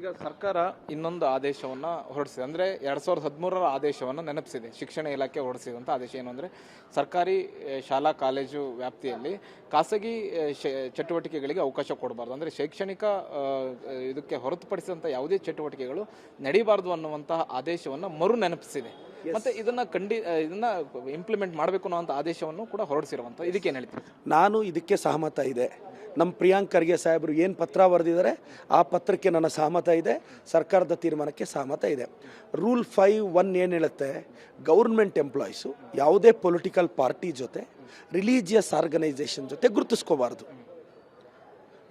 ಈಗ ಸರ್ಕಾರ ಇನ್ನೊಂದು ಆದೇಶವನ್ನು ಹೊರಡಿಸಿದೆ. ಅಂದರೆ 2013ರ ಆದೇಶವನ್ನು ನೆನಪಿಸಿದೆ. ಶಿಕ್ಷಣ ಇಲಾಖೆ ಹೊರಡಿಸಿದಂಥ ಆದೇಶ ಏನು ಅಂದರೆ, ಸರ್ಕಾರಿ ಶಾಲಾ ಕಾಲೇಜು ವ್ಯಾಪ್ತಿಯಲ್ಲಿ ಖಾಸಗಿ ಚಟುವಟಿಕೆಗಳಿಗೆ ಅವಕಾಶ ಕೊಡಬಾರ್ದು. ಅಂದರೆ ಶೈಕ್ಷಣಿಕ ಇದಕ್ಕೆ ಹೊರತುಪಡಿಸಿದಂಥ ಯಾವುದೇ ಚಟುವಟಿಕೆಗಳು ನಡೀಬಾರ್ದು ಅನ್ನುವಂತಹ ಆದೇಶವನ್ನು ಮರು ನೆನಪಿಸಿದೆ. ಮತ್ತು ಇದನ್ನ ಇಂಪ್ಲಿಮೆಂಟ್ ಮಾಡಬೇಕು ಅನ್ನೋಂಥ ಆದೇಶವನ್ನು ಕೂಡ ಹೊರಡಿಸಿರುವಂಥ, ಇದಕ್ಕೆ ಏನು ಹೇಳ್ತೀವಿ? ನಾನು ಇದಕ್ಕೆ ಸಹಮತ ಇದೆ. ನಮ್ಮ ಪ್ರಿಯಾಂಕ್ ಖರ್ಗೆ ಸಾಹೇಬರು ಏನು ಪತ್ರ ಬರೆದಿದ್ದಾರೆ ಆ ಪತ್ರಕ್ಕೆ ನನ್ನ ಸಹಮತ ಇದೆ. ಸರ್ಕಾರದ ತೀರ್ಮಾನಕ್ಕೆ ಸಹಮತ ಇದೆ. ರೂಲ್ 5(1) ಏನು ಹೇಳುತ್ತೆ, ಗೌರ್ಮೆಂಟ್ ಎಂಪ್ಲಾಯೀಸು ಯಾವುದೇ ಪೊಲಿಟಿಕಲ್ ಪಾರ್ಟಿ ಜೊತೆ, ರಿಲೀಜಿಯಸ್ ಆರ್ಗನೈಸೇಷನ್ ಜೊತೆ ಗುರುತಿಸ್ಕೋಬಾರ್ದು.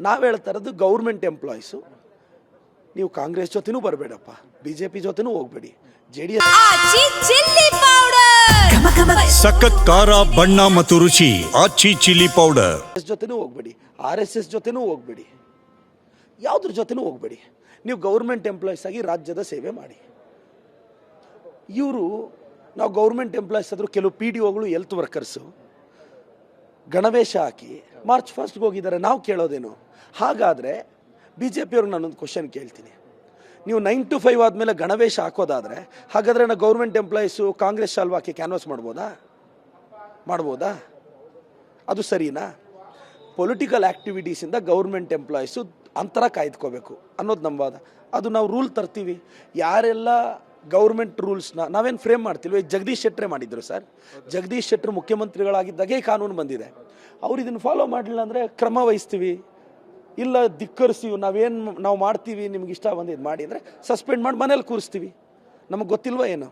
ನಾವು ಹೇಳ್ತಾ ಇರೋದು ಗೌರ್ಮೆಂಟ್ ಎಂಪ್ಲಾಯೀಸು ನೀವು ಕಾಂಗ್ರೆಸ್ ಜೊತೆನೂ ಬರಬೇಡಪ್ಪ, BJP ಜೊತೆನೂ ಹೋಗಬೇಡಿ, JDS ಸಖತ್ ಖಾರ ಬಣ್ಣ ಮತ್ತು ರುಚಿ ಆಚಿ ಚಿಲ್ಲಿ ಪೌಡರ್ ಜೊತೆನೂ ಹೋಗಬೇಡಿ, RSS ಜೊತೆನೂ ಹೋಗಬೇಡಿ, ಯಾವುದ್ರ ಜೊತೆನೂ ಹೋಗಬೇಡಿ. ನೀವು ಗೌರ್ಮೆಂಟ್ ಎಂಪ್ಲಾಯೀಸ್ ಆಗಿ ರಾಜ್ಯದ ಸೇವೆ ಮಾಡಿ. ಇವರು ನಾವು ಗೌರ್ಮೆಂಟ್ ಎಂಪ್ಲಾಯೀಸ್ ಆದರೂ ಕೆಲವು PDOಗಳು ಹೆಲ್ತ್ ವರ್ಕರ್ಸು ಗಣವೇಶ ಹಾಕಿ ಮಾರ್ಚ್ 1ಗೆ ಹೋಗಿದ್ದಾರೆ. ನಾವು ಕೇಳೋದೇನು? ಹಾಗಾದರೆ BJP ಅವ್ರಿಗೆ ನಾನೊಂದು ಕ್ವಶನ್ ಕೇಳ್ತೀನಿ. ನೀವು 9 to 5 ಆದಮೇಲೆ ಗಣವೇಶ ಹಾಕೋದಾದರೆ ಹಾಗಾದರೆ ನಾವು ಗೌರ್ಮೆಂಟ್ ಎಂಪ್ಲಾಯೀಸು ಕಾಂಗ್ರೆಸ್ ಶಾಲ್ವ ಹಾಕಿ ಕ್ಯಾನ್ವಾಸ್ ಮಾಡ್ಬೋದಾ? ಅದು ಸರಿನಾ? ಪೊಲಿಟಿಕಲ್ ಆ್ಯಕ್ಟಿವಿಟೀಸಿಂದ ಗೌರ್ಮೆಂಟ್ ಎಂಪ್ಲಾಯೀಸು ಅಂತರ ಕಾಯ್ದುಕೋಬೇಕು ಅನ್ನೋದು ನಮ್ಮ ವಾದ. ಅದು ನಾವು ರೂಲ್ ತರ್ತೀವಿ. ಯಾರೆಲ್ಲ ಗೌರ್ಮೆಂಟ್ ರೂಲ್ಸ್ನ ನಾವೇನು ಫ್ರೇಮ್ ಮಾಡ್ತಿಲ್ವ? ಜಗದೀಶ್ ಶೆಟ್ಟರೇ ಮಾಡಿದ್ರು ಸರ್. ಜಗದೀಶ್ ಶೆಟ್ಟರು ಮುಖ್ಯಮಂತ್ರಿಗಳಾಗಿದ್ದಾಗೆ ಈ ಕಾನೂನು ಬಂದಿದೆ. ಅವ್ರು ಇದನ್ನು ಫಾಲೋ ಮಾಡಲಿಲ್ಲ ಅಂದರೆ ಕ್ರಮ ವಹಿಸ್ತೀವಿ, ಇಲ್ಲ ಧಿಕ್ಕರಿಸ್ತೀವಿ. ನಾವು ಮಾಡ್ತೀವಿ, ನಿಮ್ಗೆ ಇಷ್ಟ ಬಂದಿದ್ದು ಮಾಡಿ ಅಂದರೆ ಸಸ್ಪೆಂಡ್ ಮಾಡಿ ಮನೇಲಿ ಕೂರಿಸ್ತೀವಿ. ನಮಗೆ ಗೊತ್ತಿಲ್ವ ಏನು?